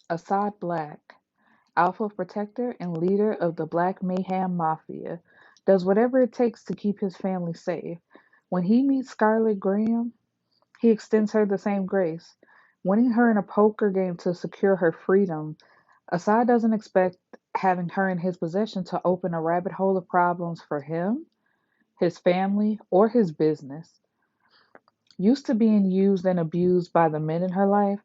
Assad Black, alpha protector and leader of the Black Mayhem Mafia, does whatever it takes to keep his family safe. When he meets Scarlett Graham, he extends her the same grace, winning her in a poker game to secure her freedom. Assad doesn't expect having her in his possession to open a rabbit hole of problems for him, his family, or his business. Used to being used and abused by the men in her life,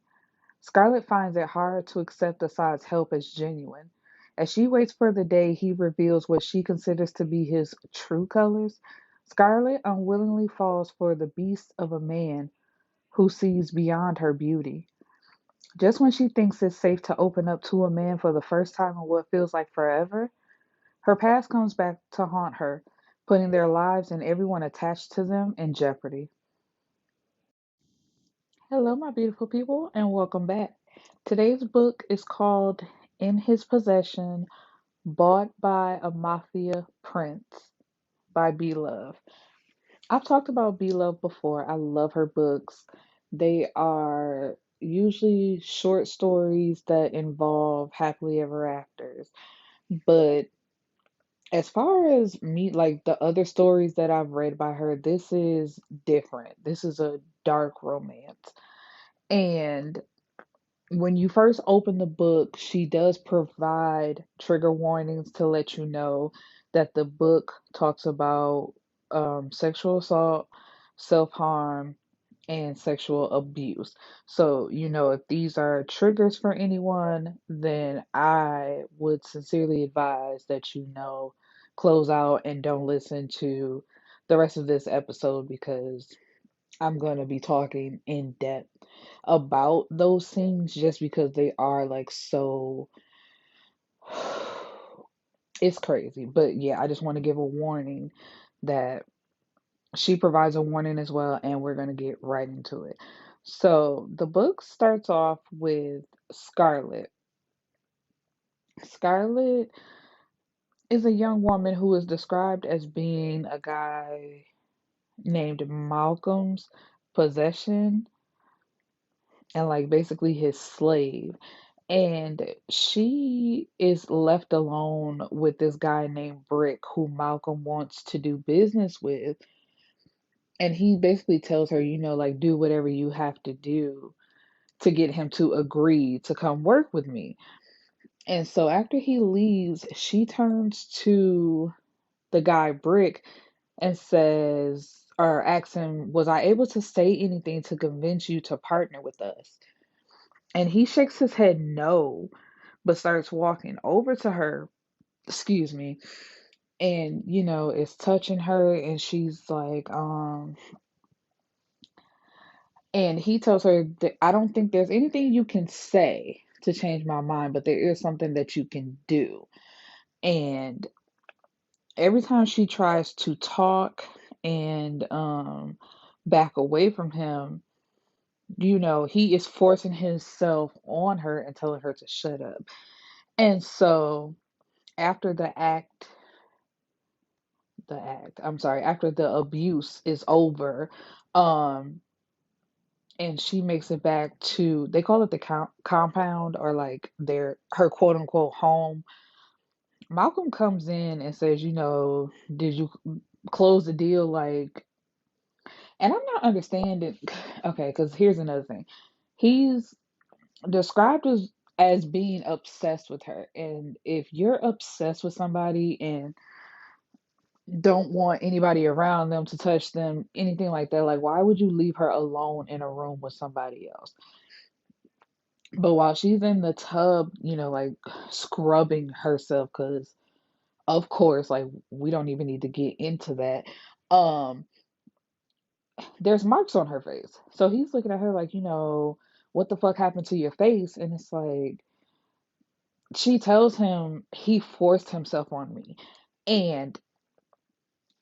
Scarlett finds it hard to accept Assad's help as genuine. As she waits for the day he reveals what she considers to be his true colors, Scarlett unwillingly falls for the beast of a man who sees beyond her beauty. Just when she thinks it's safe to open up to a man for the first time in what feels like forever, her past comes back to haunt her, putting their lives and everyone attached to them in jeopardy. Hello, my beautiful people, and welcome back. Today's book is called In His Possession, Bought by a Mafia Prince by B Love. I've talked about B Love before. I love her books. They are usually short stories that involve happily ever afters. But as far as me, like the other stories that I've read by her, this is different. This is a dark romance. And when you first open the book, she does provide trigger warnings to let you know that the book talks about sexual assault, self harm, and sexual abuse. So, if these are triggers for anyone, then I would sincerely advise that close out and don't listen to the rest of this episode because I'm going to be talking in depth about those things just because they are like so it's crazy. But yeah, I just want to give a warning that she provides a warning as well, and we're going to get right into it. So the book starts off with Scarlett. Scarlett is a young woman who is described as being a guy named Malcolm's possession and like basically his slave. And she is left alone with this guy named Brick, who Malcolm wants to do business with. And he basically tells her, like, do whatever you have to do to get him to agree to come work with me. And so after he leaves, she turns to the guy Brick and says, or asks him, was I able to say anything to convince you to partner with us? And he shakes his head no, but starts walking over to her, excuse me, and is touching her, and she's like, and he tells her that I don't think there's anything you can say to change my mind, but there is something that you can do. And every time she tries to talk and back away from him, he is forcing himself on her and telling her to shut up. And so after I'm sorry, after the abuse is over, um, and she makes it back to, they call it the compound, or like her quote unquote home. Malcolm comes in and says, did you close the deal? Like, and I'm not understanding. Okay, because here's another thing. He's described as being obsessed with her. And if you're obsessed with somebody and don't want anybody around them to touch them, anything like that, like why would you leave her alone in a room with somebody else? But while she's in the tub, like scrubbing herself, because of course, like we don't even need to get into that. Um, there's marks on her face. So he's looking at her like, what the fuck happened to your face? And it's like, she tells him he forced himself on me. And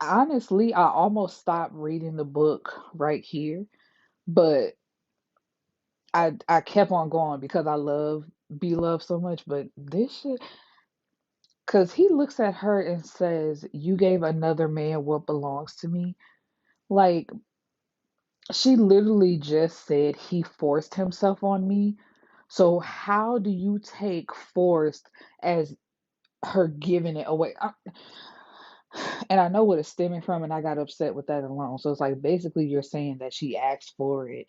honestly, I almost stopped reading the book right here, but I kept on going because I love Be Love so much. But this shit, because he looks at her and says, you gave another man what belongs to me. Like, she literally just said he forced himself on me. So how do you take forced as her giving it away? And I know what it's stemming from, and I got upset with that alone. So it's like basically you're saying that she asked for it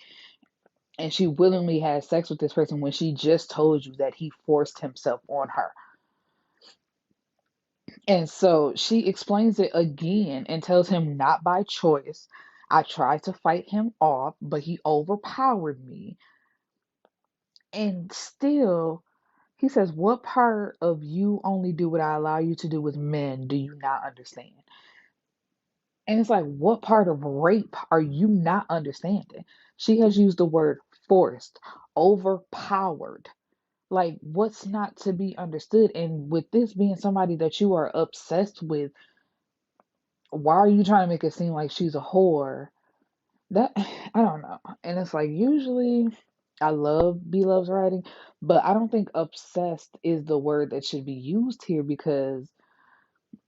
and she willingly had sex with this person when she just told you that he forced himself on her. And so she explains it again and tells him not by choice. I tried to fight him off, but he overpowered me. And still, he says, what part of you only do what I allow you to do with men do you not understand? And it's like, what part of rape are you not understanding? She has used the word forced, overpowered. Like, what's not to be understood? And with this being somebody that you are obsessed with, why are you trying to make it seem like she's a whore? That I don't know. And it's like usually I love B Love's writing, but I don't think obsessed is the word that should be used here because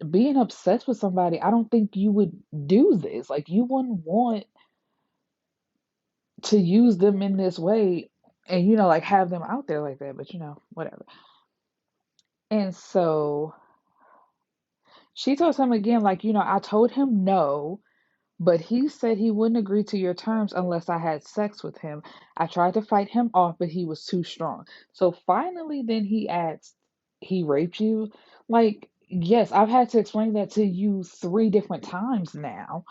being obsessed with somebody, I don't think you would do this. Like you wouldn't want to use them in this way and like have them out there like that, but whatever. And so she tells him again, like, I told him no. But he said he wouldn't agree to your terms unless I had sex with him. I tried to fight him off, but he was too strong. So finally, then he asked, he raped you? Like, yes, I've had to explain that to you 3 different times now.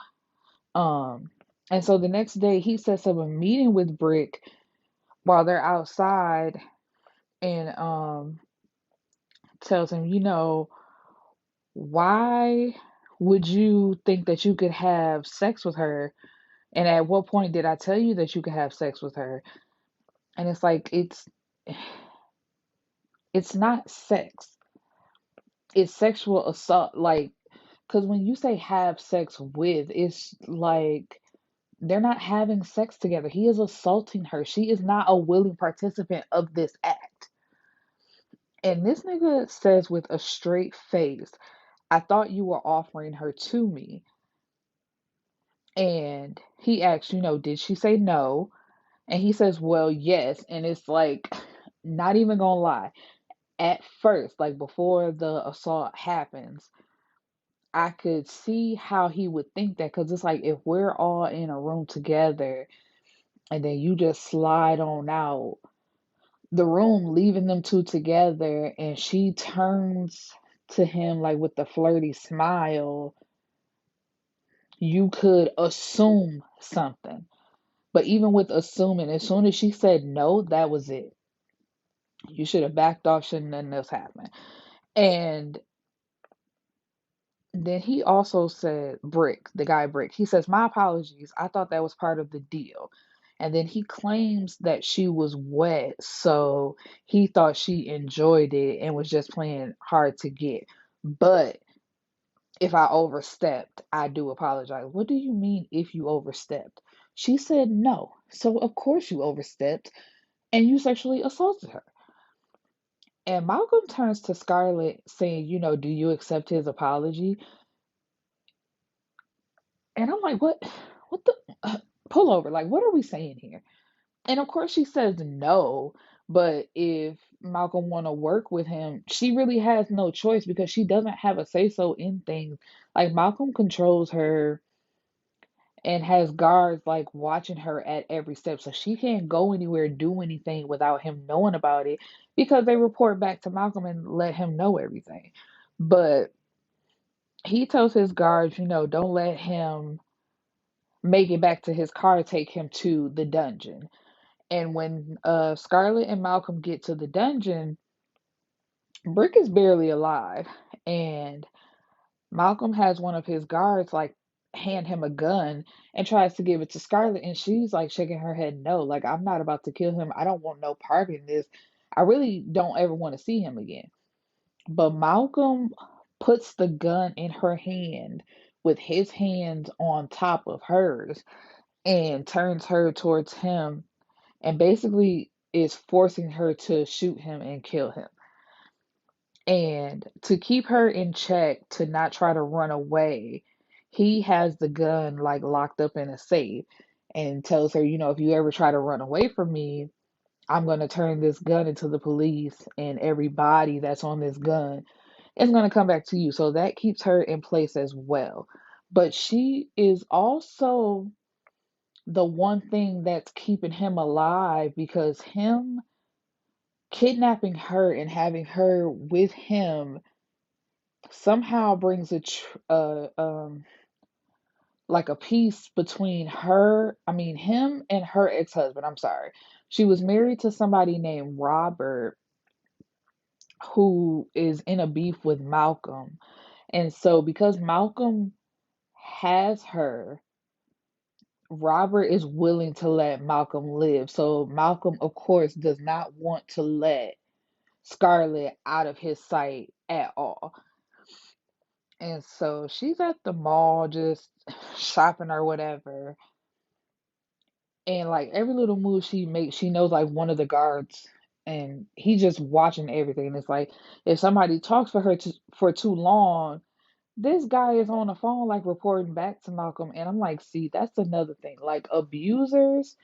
Um, and so the next day, he sets up a meeting with Brick while they're outside and tells him, why would you think that you could have sex with her? And at what point did I tell you that you could have sex with her? And it's like it's not sex. It's sexual assault. Like, because when you say have sex with, it's like they're not having sex together. He is assaulting her. She is not a willing participant of this act. And this nigga says with a straight face, I thought you were offering her to me. And he asks, did she say no? And he says, well, yes. And it's like, not even gonna lie. At first, like before the assault happens, I could see how he would think that because it's like if we're all in a room together and then you just slide on out the room, leaving them two together, and she turns to him like with the flirty smile, you could assume something. But even with assuming, as soon as she said no, that was it. You should have backed off, shouldn't nothing else happen. And then he also said, Brick, the guy Brick, he says, my apologies. I thought that was part of the deal. And then he claims that she was wet, so he thought she enjoyed it and was just playing hard to get. But if I overstepped, I do apologize. What do you mean if you overstepped? She said no. So of course you overstepped and you sexually assaulted her. And Malcolm turns to Scarlett saying, do you accept his apology? And I'm like, what the pull over? Like, what are we saying here? And of course she says no, but if Malcolm want to work with him, she really has no choice because she doesn't have a say so in things. Like Malcolm controls her and has guards like watching her at every step. So she can't go anywhere, do anything without him knowing about it because they report back to Malcolm and let him know everything. But he tells his guards, don't let him make it back to his car, take him to the dungeon. And when Scarlett and Malcolm get to the dungeon, Brick is barely alive. And Malcolm has one of his guards like hand him a gun and tries to give it to Scarlett. And she's like shaking her head, no, like I'm not about to kill him. I don't want no part in this. I really don't ever want to see him again. But Malcolm puts the gun in her hand with his hands on top of hers and turns her towards him and basically is forcing her to shoot him and kill him. And to keep her in check, to not try to run away, he has the gun like locked up in a safe and tells her, if you ever try to run away from me, I'm going to turn this gun into the police, and everybody that's on this gun is going to come back to you. So that keeps her in place as well. But she is also the one thing that's keeping him alive, because him kidnapping her and having her with him somehow brings like a peace between him and her ex-husband. I'm sorry. She was married to somebody named Robert, who is in a beef with Malcolm. And so because Malcolm has her, Robert is willing to let Malcolm live. So Malcolm, of course, does not want to let Scarlett out of his sight at all. And so she's at the mall just shopping or whatever. And like every little move she makes, she knows like one of the guards, and he just watching everything. It's like if somebody talks for too long, this guy is on the phone like reporting back to Malcolm. And I'm like, see, that's another thing. Like abusers,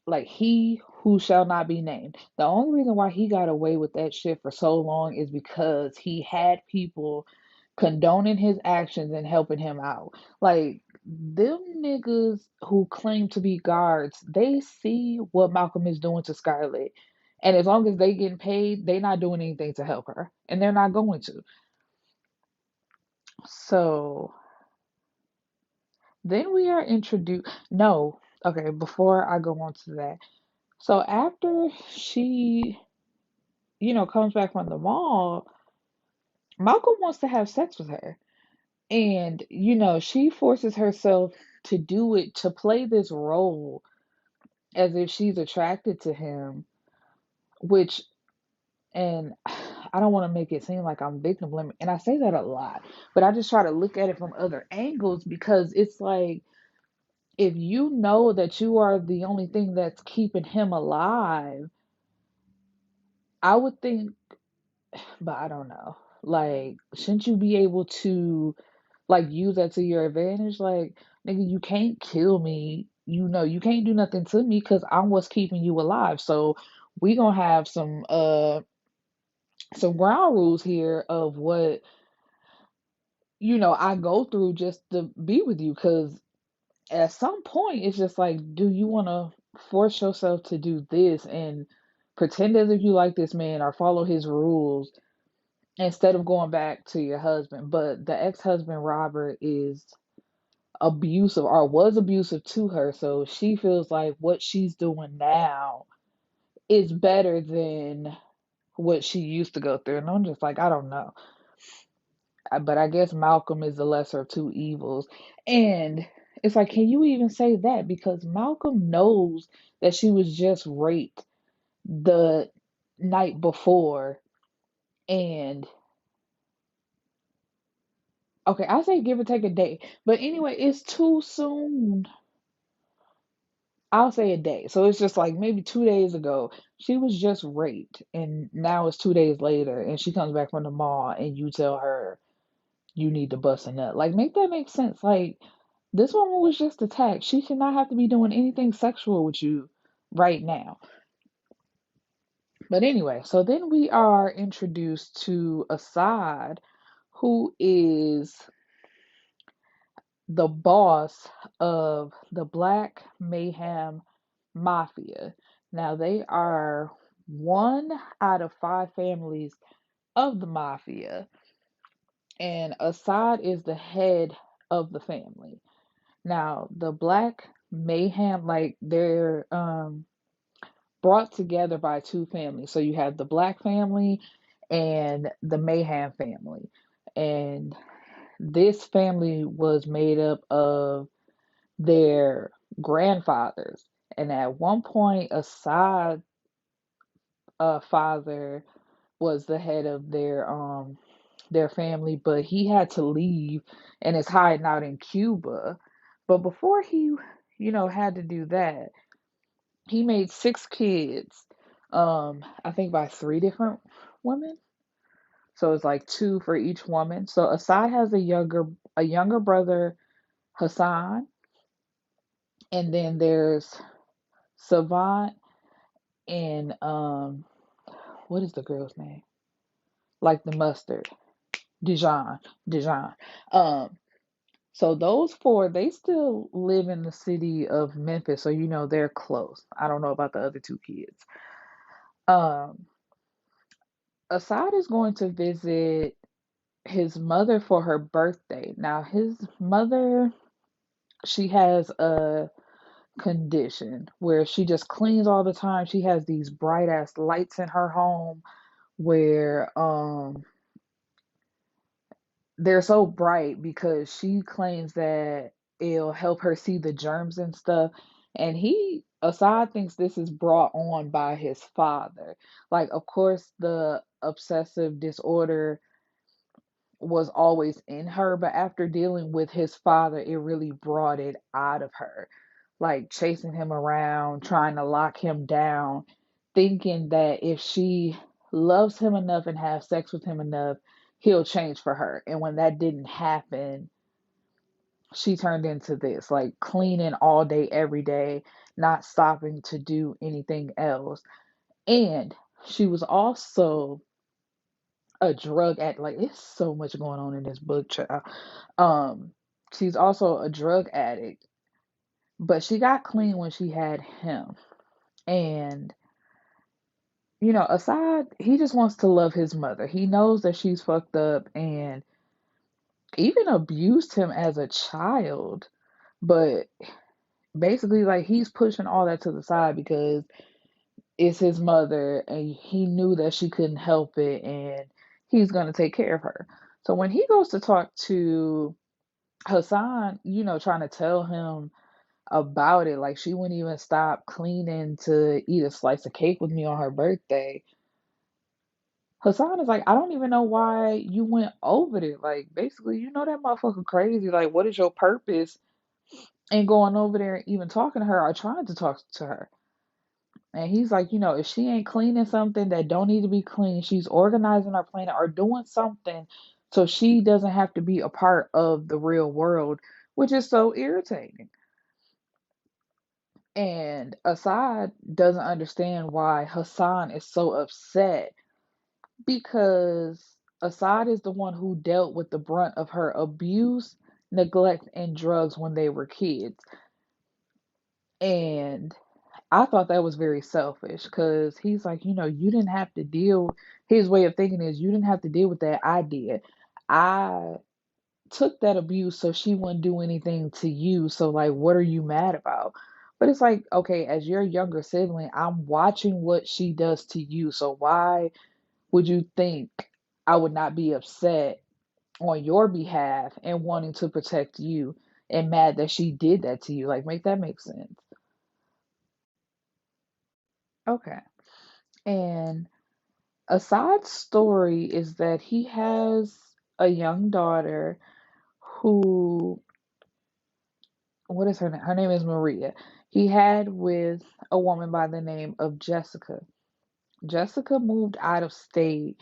like he who shall not be named. The only reason why he got away with that shit for so long is because he had people condoning his actions and helping him out. Like them niggas who claim to be guards, they see what Malcolm is doing to Scarlett. And as long as they getting paid, they not doing anything to help her. And they're not going to. So then we are introduced. No, okay, before I go on to that. So after she, comes back from the mall, Malcolm wants to have sex with her. And, she forces herself to do it, to play this role as if she's attracted to him, which, and I don't want to make it seem like I'm victim blaming. And I say that a lot, but I just try to look at it from other angles, because it's like, if you know that you are the only thing that's keeping him alive, I would think, but I don't know. Like, shouldn't you be able to like use that to your advantage? Like, nigga, you can't kill me. You can't do nothing to me because I'm what's keeping you alive. So we gonna have some ground rules here of what I go through just to be with you. Because at some point, it's just like, do you want to force yourself to do this and pretend as if you like this man or follow his rules instead of going back to your husband? But the ex-husband Robert is abusive, or was abusive to her, so she feels like what she's doing now is better than what she used to go through. And I'm just like, I don't know. But I guess Malcolm is the lesser of two evils. And it's like, can you even say that? Because Malcolm knows that she was just raped the night before. And okay, I say give or take a day. But anyway, it's too soon. I'll say a day. So it's just like maybe 2 days ago, she was just raped, and now it's 2 days later, and she comes back from the mall, and you tell her you need to bust a nut. Like, make that make sense. Like, this woman was just attacked. She should not have to be doing anything sexual with you right now. But anyway, so then we are introduced to Assad, who is the boss of the Black Mayhem Mafia. Now, they are one out of five families of the mafia, and Assad is the head of the family. Now, the Black Mayhem, like, they're brought together by two families. So you have the Black family and the Mayhem family. And this family was made up of their grandfathers. And at one point, Assad's father was the head of their family, but he had to leave and is hiding out in Cuba. But before he, had to do that, he made six kids. I think by three different women. So it's like two for each woman. So Assad has a younger brother, Hassan, and then there's Savant, and what is the girl's name? Like the mustard. Dijon. Dijon. Um, so those four, they still live in the city of Memphis, so they're close. I don't know about the other two kids. Um, Assad is going to visit his mother for her birthday. Now, his mother, she has a condition where she just cleans all the time. She has these bright ass lights in her home where they're so bright because she claims that it'll help her see the germs and stuff. And Assad thinks this is brought on by his father. Like, of course, the obsessive disorder was always in her, but after dealing with his father, it really brought it out of her. Like chasing him around, trying to lock him down, thinking that if she loves him enough and have sex with him enough, he'll change for her. And when that didn't happen, she turned into this, like cleaning all day, every day, not stopping to do anything else. And she was also a drug addict. Like, it's so much going on in this book, child. Um, she's also a drug addict, but she got clean when she had him. And Assad, he just wants to love his mother. He knows that she's fucked up and even abused him as a child, but basically, like, he's pushing all that to the side because it's his mother and he knew that she couldn't help it and he's going to take care of her. So when he goes to talk to Hassan, trying to tell him about it, like she wouldn't even stop cleaning to eat a slice of cake with me on her birthday. Hassan is like, I don't even know why you went over there. Like, basically, that motherfucker crazy. Like, what is your purpose in going over there and even talking to her or trying to talk to her? And he's like, if she ain't cleaning something that don't need to be clean, she's organizing our planet or doing something so she doesn't have to be a part of the real world, which is so irritating. And Assad doesn't understand why Hassan is so upset because Assad is the one who dealt with the brunt of her abuse, neglect, and drugs when they were kids. And I thought that was very selfish because he's like, you didn't have to deal. His way of thinking is, you didn't have to deal with that. I did. I took that abuse so she wouldn't do anything to you. So, like, what are you mad about? But it's like, okay, as your younger sibling, I'm watching what she does to you. So, why would you think I would not be upset on your behalf and wanting to protect you and mad that she did that to you? Like, make that make sense. Okay. And Assad's story is that he has a young daughter who, what is her name? Her name is Maria. He had with a woman by the name of Jessica. Jessica moved out of state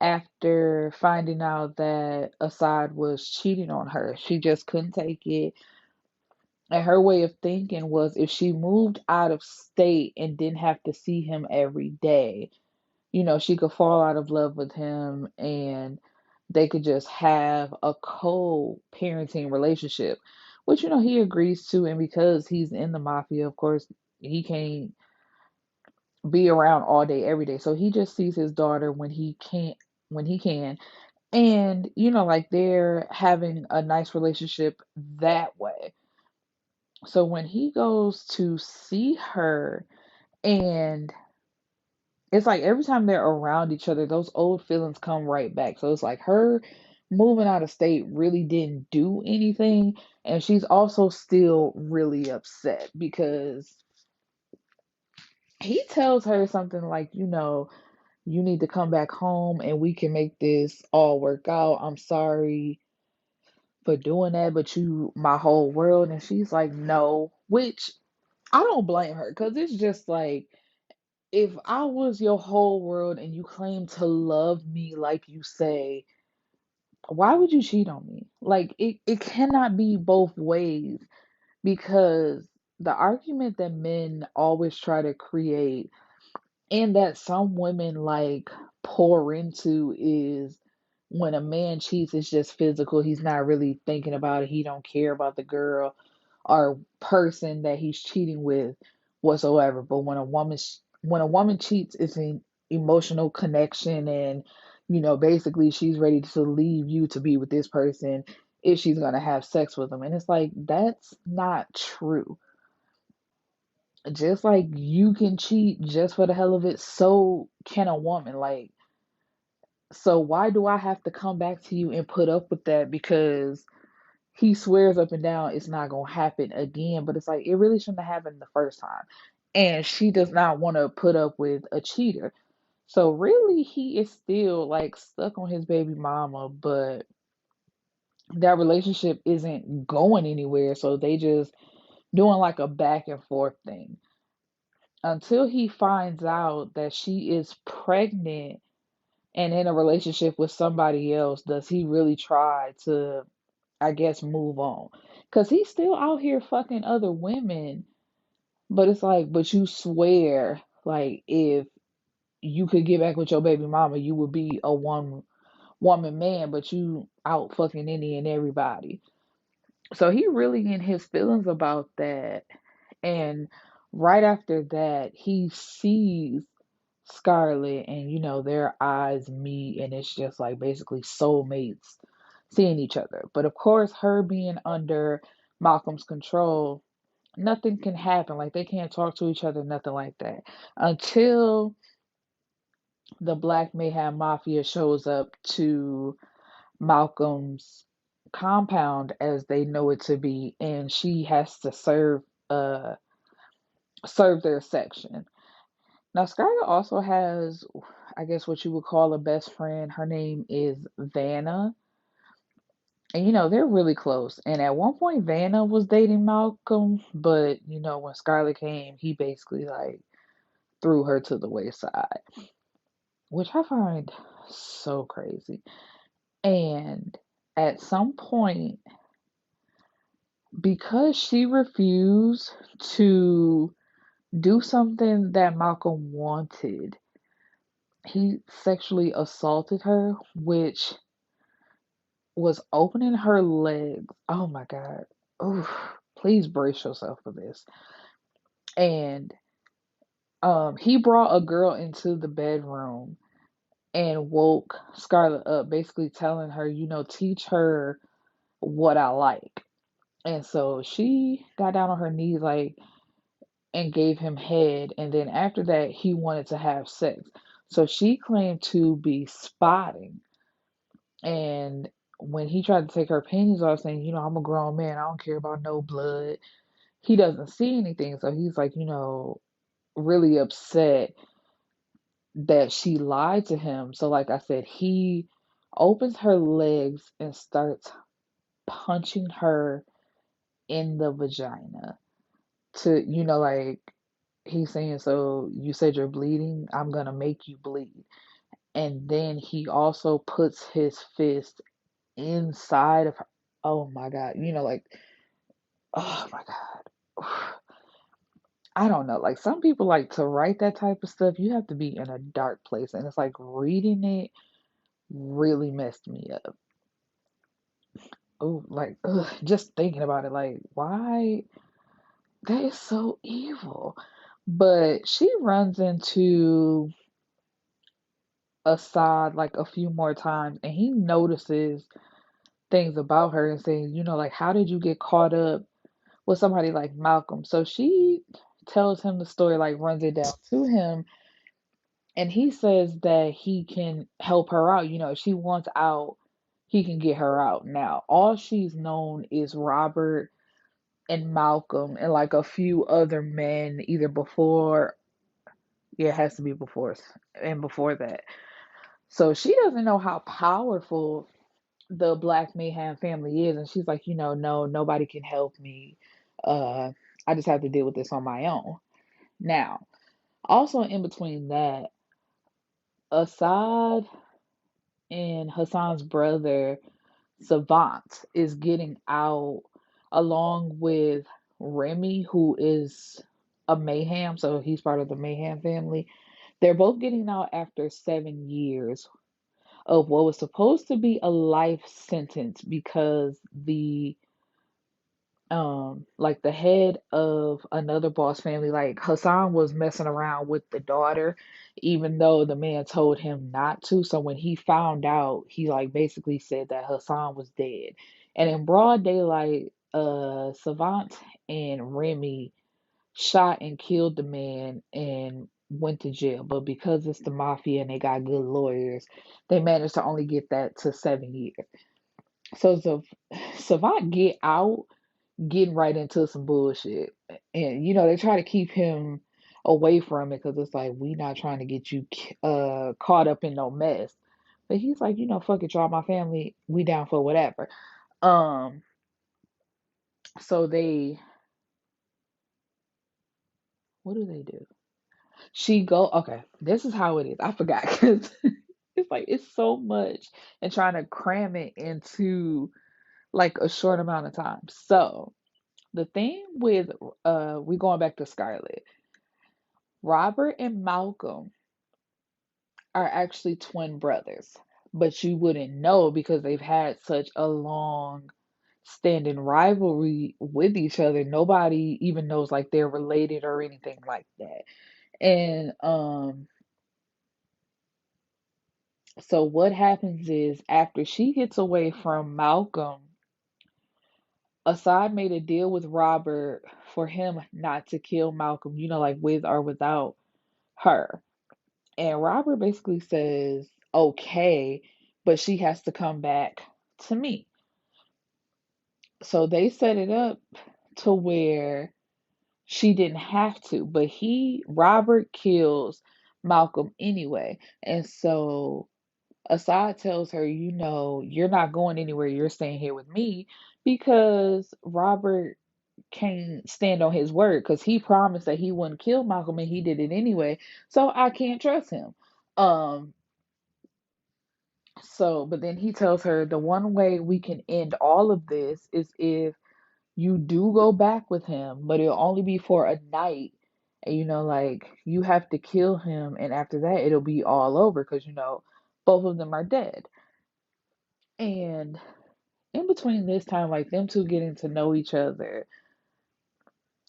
after finding out that Assad was cheating on her. She just couldn't take it. And her way of thinking was if she moved out of state and didn't have to see him every day, she could fall out of love with him and they could just have a co-parenting relationship, which, he agrees to. And because he's in the mafia, of course, he can't be around all day, every day. So he just sees his daughter when he can. And, like they're having a nice relationship that way. So when he goes to see her, and it's like every time they're around each other, those old feelings come right back. So it's like her moving out of state really didn't do anything. And she's also still really upset because he tells her something like, you need to come back home and we can make this all work out. I'm sorry for doing that, but you my whole world. And she's like, no, which I don't blame her because it's just like, if I was your whole world and you claim to love me like you say, why would you cheat on me? Like, it cannot be both ways because the argument that men always try to create and that some women like pour into is when a man cheats, it's just physical. He's not really thinking about it. He don't care about the girl or person that he's cheating with whatsoever. But when a woman cheats, it's an emotional connection, and basically she's ready to leave you to be with this person if she's gonna have sex with him. And it's like that's not true. Just like you can cheat just for the hell of it, so can a woman. Like, so why do I have to come back to you and put up with that? Because he swears up and down it's not gonna happen again. But it's like it really shouldn't have happened the first time. And she does not want to put up with a cheater. So really he is still like stuck on his baby mama, but that relationship isn't going anywhere. So they just doing like a back and forth thing until he finds out that she is pregnant and in a relationship with somebody else. Does he really try to, I guess, move on? Because he's still out here fucking other women. But it's like, but you swear, like, if you could get back with your baby mama, you would be a one woman man, but you out fucking any and everybody. So he really in his feelings about that. And right after that, he sees Scarlett, and their eyes meet, and it's just like basically soulmates seeing each other. But of course, her being under Malcolm's control, nothing can happen. Like they can't talk to each other, nothing like that. Until the Black Mayhem Mafia shows up to Malcolm's compound as they know it to be, and she has to serve their section. Now, Skylar also has, I guess, what you would call a best friend. Her name is Vanna. And, they're really close. And at one point, Vanna was dating Malcolm. But, when Skylar came, he basically, like, threw her to the wayside, which I find so crazy. And at some point, because she refused to do something that Malcolm wanted, he sexually assaulted her, which was opening her legs. Oh my God. Oof. Please brace yourself for this. And he brought a girl into the bedroom and woke Scarlett up, basically telling her, teach her what I like. And so she got down on her knees, like, and gave him head. And then after that, he wanted to have sex. So she claimed to be spotting. And when he tried to take her panties off, saying, I'm a grown man, I don't care about no blood, he doesn't see anything. So he's like, really upset that she lied to him. So, like I said, he opens her legs and starts punching her in the vagina to, like, he's saying, so you said you're bleeding, I'm gonna make you bleed. And then he also puts his fist inside of her. Oh my God. Like, oh my God. I don't know. Like, some people like to write that type of stuff. You have to be in a dark place. And it's like reading it really messed me up. Oh, like, ugh, just thinking about it, like, why? That is so evil. But she runs into Assad like a few more times, and he notices things about her and saying, like, how did you get caught up with somebody like Malcolm? So she tells him the story, like runs it down to him, and he says that he can help her out. If she wants out, he can get her out. Now, all she's known is Robert and Malcolm and like a few other men, either before, yeah, it has to be before, and before that. So she doesn't know how powerful the Black Mayhem family is, and she's like, no, nobody can help me. Uh, I just have to deal with this on my own. Now, also in between that, Assad and Hassan's brother Savant is getting out along with Remy, who is a Mayhem, so he's part of the Mayhem family. They're both getting out after 7 years of what was supposed to be a life sentence because like the head of another boss family, like Hassan was messing around with the daughter, even though the man told him not to. So when he found out, he like basically said that Hassan was dead. And in broad daylight, Savant and Remy shot and killed the man and went to jail. But because it's the mafia and they got good lawyers, they managed to only get that to 7 years. So Savant get out getting right into some bullshit. And they try to keep him away from it because it's like we not trying to get you caught up in no mess. But he's like, fuck it, y'all, my family, we down for whatever. Um, so what do they do? She go, okay, this is how it is. I forgot because it's like it's so much and trying to cram it into like a short amount of time. So the thing with we going back to Scarlett. Robert and Malcolm are actually twin brothers, but you wouldn't know because they've had such a long standing rivalry with each other. Nobody even knows like they're related or anything like that. And so what happens is after she gets away from Malcolm, Assad made a deal with Robert for him not to kill Malcolm, like with or without her. And Robert basically says, okay, but she has to come back to me. So they set it up to where she didn't have to, but Robert kills Malcolm anyway. And so Assad tells her, you're not going anywhere. You're staying here with me because Robert can't stand on his word because he promised that he wouldn't kill Malcolm and he did it anyway. So I can't trust him. Um, but then he tells her the one way we can end all of this is if you do go back with him, but it'll only be for a night. And like you have to kill him, and after that, it'll be all over because both of them are dead. And in between this time, like them two getting to know each other,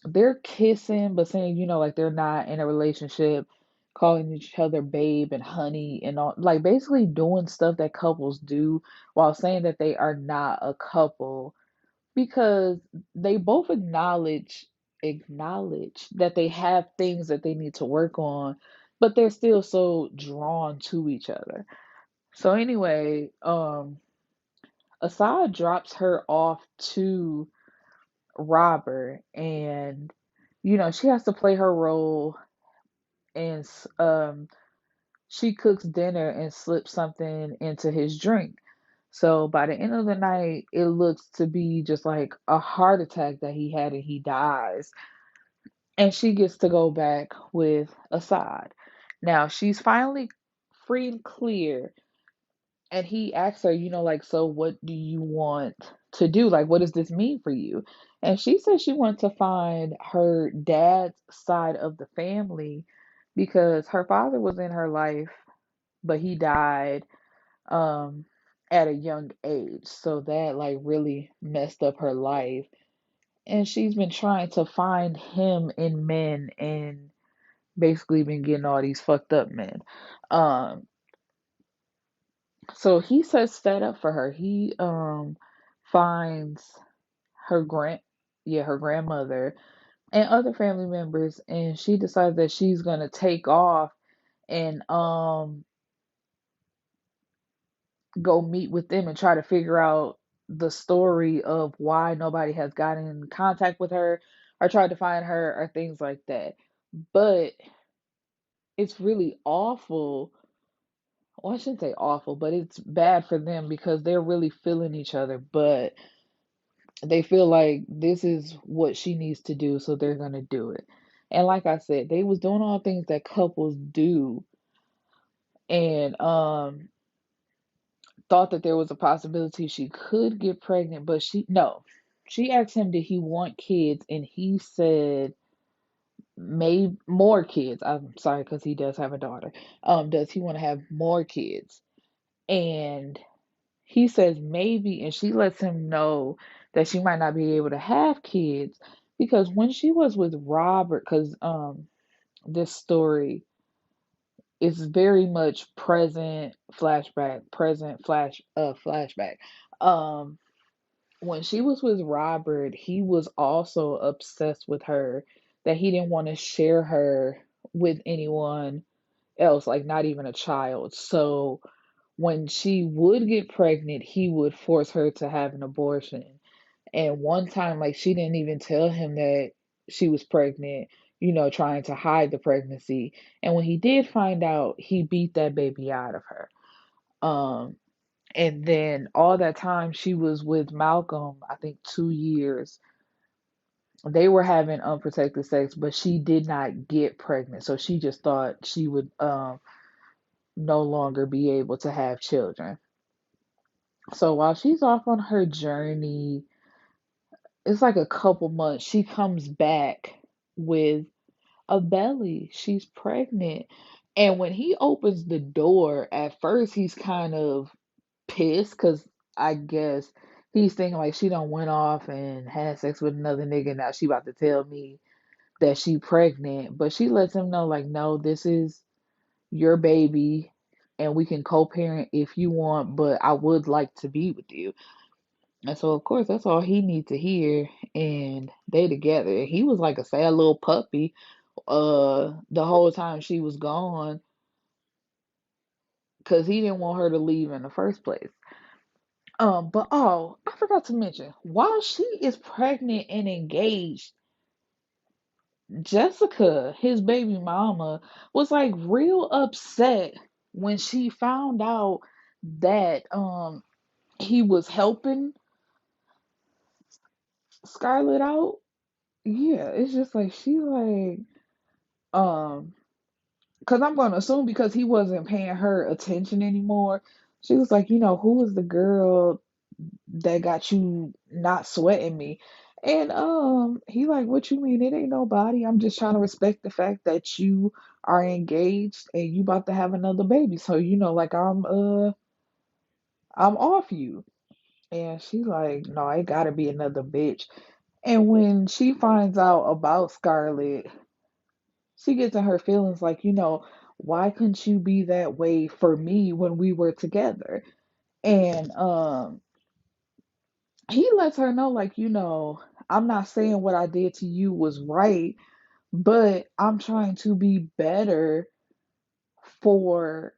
they're kissing, but saying, like they're not in a relationship, calling each other babe and honey and all, like basically doing stuff that couples do while saying that they are not a couple because they both acknowledge that they have things that they need to work on, but they're still so drawn to each other. So anyway, Assad drops her off to Robert, and she has to play her role, and she cooks dinner and slips something into his drink. So by the end of the night, it looks to be just like a heart attack that he had and he dies. And she gets to go back with Assad. Now she's finally free and clear. And he asks her, like, so what do you want to do? Like, what does this mean for you? And she says she wants to find her dad's side of the family because her father was in her life, but he died um at a young age. So that like really messed up her life. And she's been trying to find him in men and basically been getting all these fucked up men. Um so he sets that up for her. He finds her her grandmother and other family members, and she decides that she's gonna take off and go meet with them and try to figure out the story of why nobody has gotten in contact with her or tried to find her or things like that. But it's really awful. Well, I shouldn't say awful, but it's bad for them because they're really feeling each other, but they feel like this is what she needs to do, so they're gonna do it. And like I said, they was doing all things that couples do, and thought that there was a possibility she could get pregnant, but she no. She asked him did he want kids, and he said maybe more kids. I'm sorry, because he does have a daughter. Does he want to have more kids? And he says maybe, and she lets him know that she might not be able to have kids because when she was with Robert, because this story is very much present flashback, present flashback. Um, when she was with Robert, he was also obsessed with her that he didn't want to share her with anyone else, like not even a child. So when she would get pregnant, he would force her to have an abortion. And one time, like, she didn't even tell him that she was pregnant, trying to hide the pregnancy. And when he did find out, he beat that baby out of her. Um, and then all that time she was with Malcolm, I think 2 years, they were having unprotected sex, but she did not get pregnant. So she just thought she would no longer be able to have children. So while she's off on her journey, it's like a couple months, she comes back with a belly. She's pregnant. And when he opens the door, at first he's kind of pissed because I guess he's thinking like she done went off and had sex with another nigga. Now she about to tell me that she pregnant. But she lets him know like, no, this is your baby and we can co-parent if you want, but I would like to be with you. And so, of course, that's all he needs to hear. And they together. He was like a sad little puppy the whole time she was gone because he didn't want her to leave in the first place. But oh, I forgot to mention, while she is pregnant and engaged, Jessica, his baby mama, was like real upset when she found out that he was helping Scarlett out. Yeah, it's just like she like um because I'm going to assume because he wasn't paying her attention anymore. She was like, who was the girl that got you not sweating me? And he like, what you mean? It ain't nobody. I'm just trying to respect the fact that you are engaged and you about to have another baby. So, like I'm off you. And she like, no, it gotta be another bitch. And when she finds out about Scarlett, she gets in her feelings like, why couldn't you be that way for me when we were together? And he lets her know, like, I'm not saying what I did to you was right, but I'm trying to be better for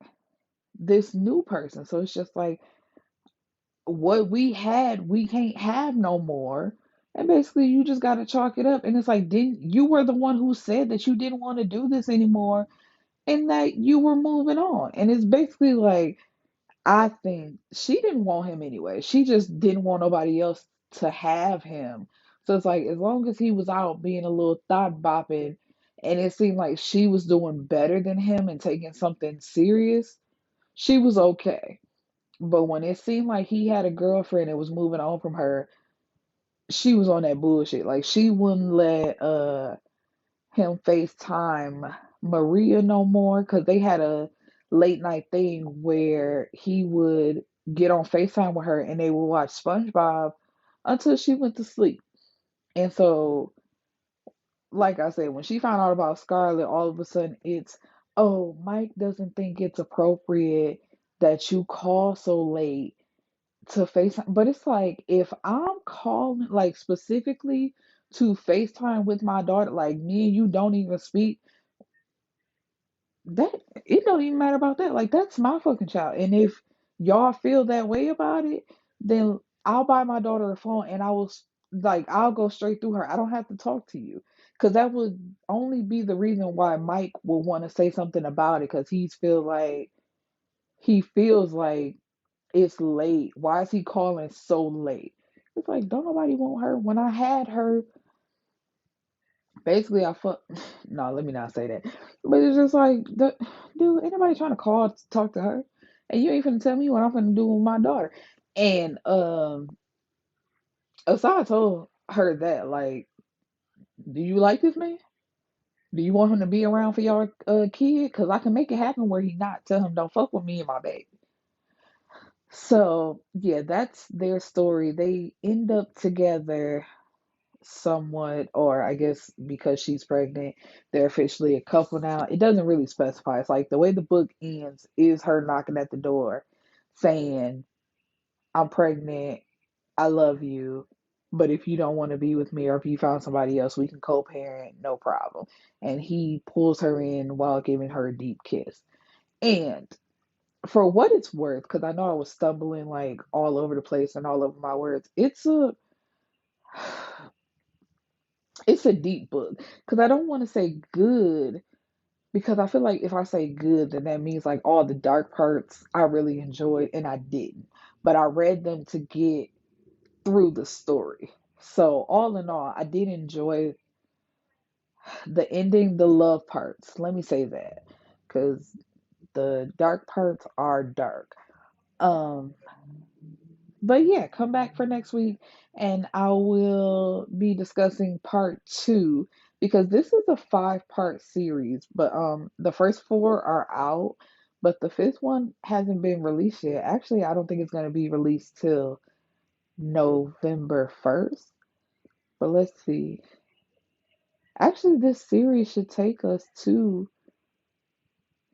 this new person. So it's just like what we had, we can't have no more. And basically you just gotta chalk it up. And it's like, didn't you were the one who said that you didn't want to do this anymore and that you were moving on. And it's basically like I think she didn't want him anyway. She just didn't want nobody else to have him. So it's like as long as he was out being a little thought bopping and it seemed like she was doing better than him and taking something serious, she was okay. But when it seemed like he had a girlfriend and was moving on from her, she was on that bullshit. Like she wouldn't let him FaceTime Maria no more because they had a late night thing where he would get on FaceTime with her and they would watch SpongeBob until she went to sleep. And so, like I said, when she found out about Scarlett, all of a sudden it's, oh, Mike doesn't think it's appropriate that you call so late to FaceTime. But it's like, if I'm calling, like specifically to FaceTime with my daughter, like me and you don't even speak, that it don't even matter about that. Like that's my fucking child. And if y'all feel that way about it, then I'll buy my daughter a phone and like I'll go straight through her. I don't have to talk to you. Cause that would only be the reason why Mike will want to say something about it. Cause he feels like it's late. Why is he calling so late? It's like don't nobody want her. When I had her, basically I fuck. No, let me not say that. But it's just like, dude, anybody trying to call to talk to her, and you ain't finna tell me what I'm finna do with my daughter. And Asad told her that, like, do you like this man? Do you want him to be around for your kid? Cause I can make it happen where he not. Tell him don't fuck with me and my baby. So yeah, that's their story. They end up together somewhat, or I guess because she's pregnant, they're officially a couple now. It doesn't really specify. It's like the way the book ends is her knocking at the door saying, I'm pregnant, I love you, but if you don't want to be with me or if you found somebody else, we can co parent, no problem. And he pulls her in while giving her a deep kiss. And for what it's worth, because I know I was stumbling like all over the place and all over my words, it's a deep book. Because I don't want to say good, because I feel like if I say good, then that means like all the dark parts I really enjoyed and I didn't. But I read them to get through the story. So all in all, I did enjoy the ending, the love parts. Let me say that, because the dark parts are dark. Um, but yeah, come back for next week and I will be discussing part two, because this is a 5-part series, but the first four are out, but the fifth one hasn't been released yet. Actually, I don't think it's going to be released till November 1st. But let's see. Actually, this series should take us to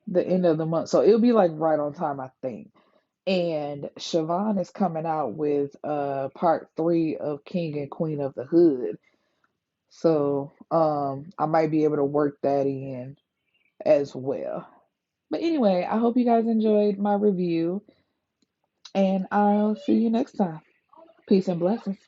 the end of the month. So it'll be like right on time, I think. And Siobhan is coming out with part three of King and Queen of the Hood. So I might be able to work that in as well. But anyway, I hope you guys enjoyed my review and I'll see you next time. Peace and blessings.